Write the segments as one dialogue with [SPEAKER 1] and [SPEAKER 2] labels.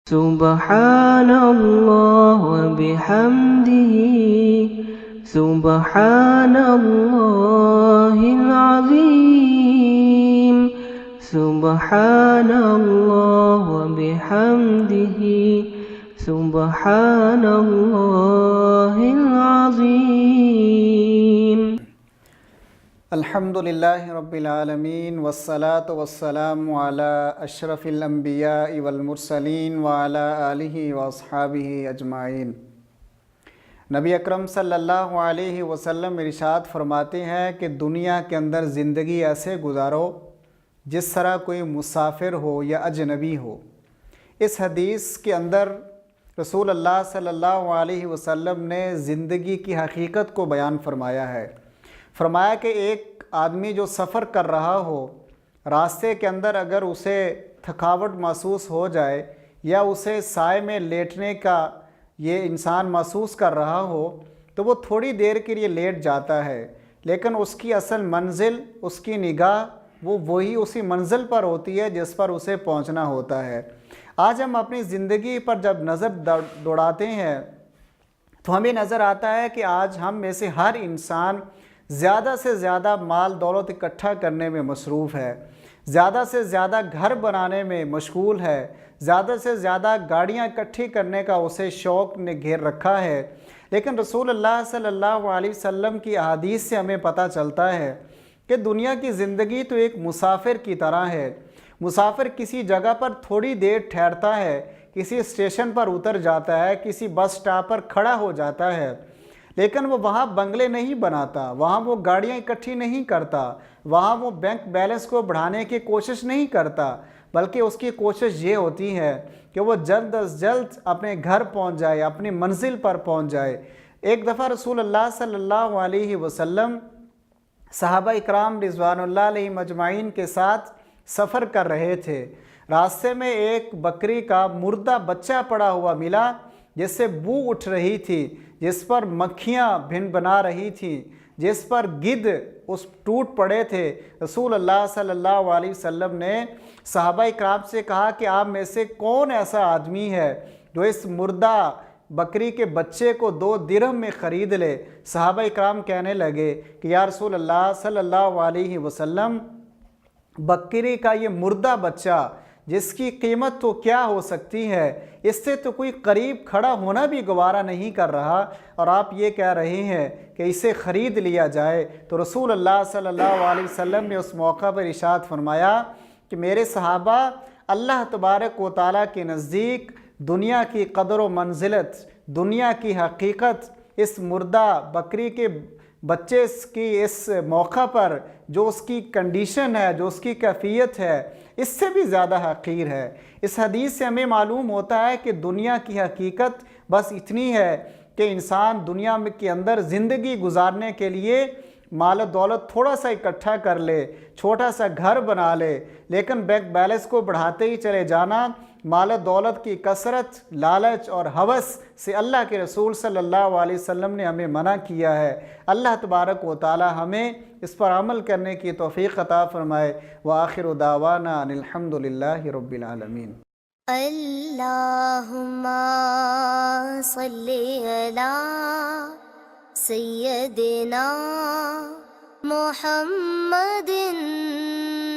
[SPEAKER 1] سبحان اللہ وبحمدہ سبحان اللہ العظیم سبحان اللہ وبحمدہ سبحان اللہ العظیم۔
[SPEAKER 2] الحمدللہ رب العالمین والصلاة والسلام علی اشرف الانبیاء والمرسلین وعلی آلہ واصحابہ اجمعین۔ نبی اکرم صلی اللہ علیہ وسلم ارشاد فرماتے ہیں کہ دنیا کے اندر زندگی ایسے گزارو جس طرح کوئی مسافر ہو یا اجنبی ہو۔ اس حدیث کے اندر رسول اللہ صلی اللہ علیہ وسلم نے زندگی کی حقیقت کو بیان فرمایا ہے۔ فرمایا کہ ایک آدمی جو سفر کر رہا ہو، راستے کے اندر اگر اسے تھکاوٹ محسوس ہو جائے یا اسے سائے میں لیٹنے کا یہ انسان محسوس کر رہا ہو تو وہ تھوڑی دیر کے لیے لیٹ جاتا ہے، لیکن اس کی اصل منزل، اس کی نگاہ وہی اسی منزل پر ہوتی ہے جس پر اسے پہنچنا ہوتا ہے۔ آج ہم اپنی زندگی پر جب نظر دوڑاتے ہیں تو ہمیں نظر آتا ہے کہ آج ہم میں سے ہر انسان زیادہ سے زیادہ مال دولت اکٹھا کرنے میں مصروف ہے، زیادہ سے زیادہ گھر بنانے میں مشغول ہے، زیادہ سے زیادہ گاڑیاں اکٹھی کرنے کا اسے شوق نے گھیر رکھا ہے۔ لیکن رسول اللہ صلی اللہ علیہ وسلم کی احادیث سے ہمیں پتہ چلتا ہے کہ دنیا کی زندگی تو ایک مسافر کی طرح ہے۔ مسافر کسی جگہ پر تھوڑی دیر ٹھہرتا ہے، کسی اسٹیشن پر اتر جاتا ہے، کسی بس سٹاپ پر کھڑا ہو جاتا ہے، لیکن وہ وہاں بنگلے نہیں بناتا، وہاں وہ گاڑیاں اکٹھی نہیں کرتا، وہاں وہ بینک بیلنس کو بڑھانے کی کوشش نہیں کرتا، بلکہ اس کی کوشش یہ ہوتی ہے کہ وہ جلد از جلد اپنے گھر پہنچ جائے، اپنی منزل پر پہنچ جائے۔ ایک دفعہ رسول اللہ صلی اللہ علیہ وسلم صحابہ اکرام رضوان اللہ علیہ مجمعین کے ساتھ سفر کر رہے تھے۔ راستے میں ایک بکری کا مردہ بچہ پڑا ہوا ملا جس سے بو اٹھ رہی تھی، جس پر مکھیاں بھن بنا رہی تھیں، جس پر گدھ اس ٹوٹ پڑے تھے۔ رسول اللہ صلی اللہ علیہ وسلم نے صحابہ اکرام سے کہا کہ آپ میں سے کون ایسا آدمی ہے جو اس مردہ بکری کے بچے کو 2 درہم میں خرید لے؟ صحابہ اکرام کہنے لگے کہ یا رسول اللہ صلی اللہ علیہ وسلم، بکری کا یہ مردہ بچہ جس کی قیمت تو کیا ہو سکتی ہے، اس سے تو کوئی قریب کھڑا ہونا بھی گوارا نہیں کر رہا، اور آپ یہ کہہ رہے ہیں کہ اسے خرید لیا جائے۔ تو رسول اللہ صلی اللہ علیہ وسلم نے اس موقع پر ارشاد فرمایا کہ میرے صحابہ، اللہ تبارک و تعالیٰ کے نزدیک دنیا کی قدر و منزلت، دنیا کی حقیقت اس مردہ بکری کے بچے کی اس موقع پر جو اس کی کنڈیشن ہے، جو اس کی کیفیت ہے، اس سے بھی زیادہ حقیر ہے۔ اس حدیث سے ہمیں معلوم ہوتا ہے کہ دنیا کی حقیقت بس اتنی ہے کہ انسان دنیا کے اندر زندگی گزارنے کے لیے مال و دولت تھوڑا سا اکٹھا کر لے، چھوٹا سا گھر بنا لے، لیکن بینک بیلنس کو بڑھاتے ہی چلے جانا، مال و دولت کی کثرت، لالچ اور ہوس سے اللہ کے رسول صلی اللہ علیہ وسلم نے ہمیں منع کیا ہے۔ اللہ تبارک و تعالی ہمیں اس پر عمل کرنے کی توفیق عطا فرمائے۔ وآخر دعوانا ان الحمدللہ رب العالمین۔
[SPEAKER 3] اللہم صلی علی سیدنا محمد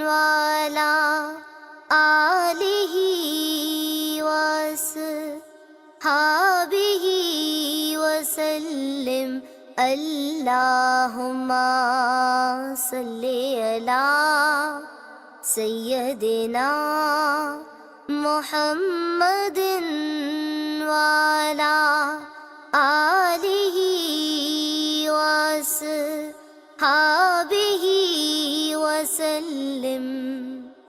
[SPEAKER 3] وعلی آلہ وصحبہ وسلم۔ اللہم صلی علی سیدنا محمد وعلی آلہ وصحبہ وسلم۔